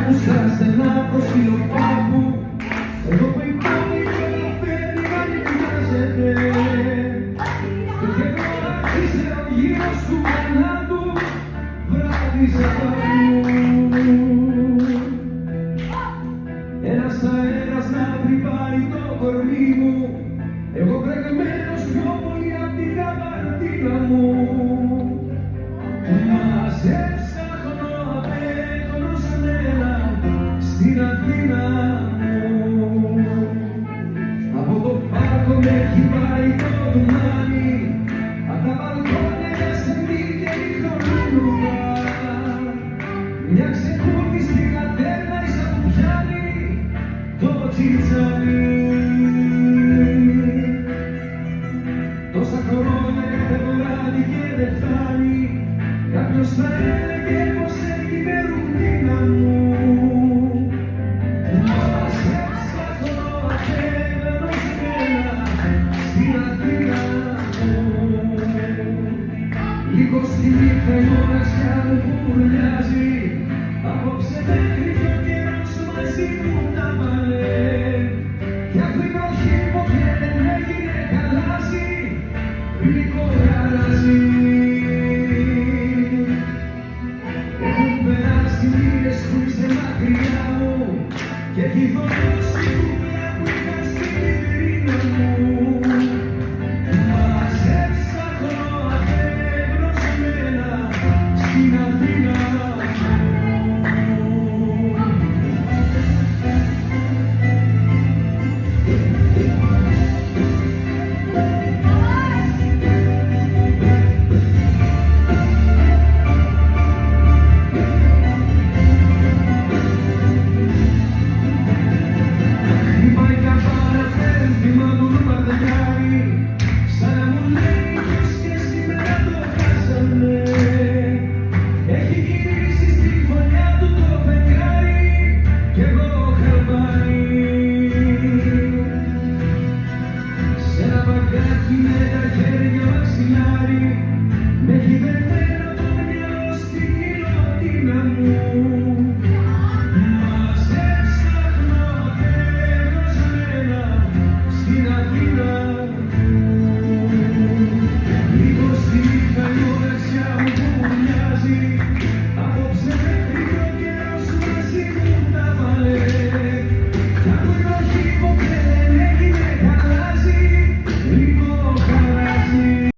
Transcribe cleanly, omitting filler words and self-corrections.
άκουσα στενά προσκύλο πάπου. Εδώ που η πόλη καταφέρνει να γυμνάζεται. Και τώρα άρχισε ο γύρος του θανάτου, βράδυ ένας αέρας να τρυπάει το κορμί μου, εγώ βρεγμένος πιο πολύ απ' την καμπαρτίνα μου. Μαζέψα χρόνο σε μένα στην Αθήνα μου. Από το πάρκο με έχει πάει το ντουμάνι, απ' τα μπαλκόνια για στενή και νυχτολούδα. Μια ξεκούρδη στην κατέρνα ίσα που πιάνει το τσιτσάνι. Τόσα χρόνια κάθε βράδυ και δεν φτάνει, κάποιος θα έλεγε πως έγινε ρουτίνα μου. Μαζέψα χρόνο σε μένα στην Αθήνα μου. Λίγο στη νύχτα η μοναξιά μου κουρλιάζει, απόψε μέχρι κι ο καιρός μαζί μου τα βάλε. Κι αφού η βροχή ποτέ δεν έγινε γαλάζι, γλυκό γαλάζι. Έχουν περάσει μήνες που είσαι μακριά μου και έχει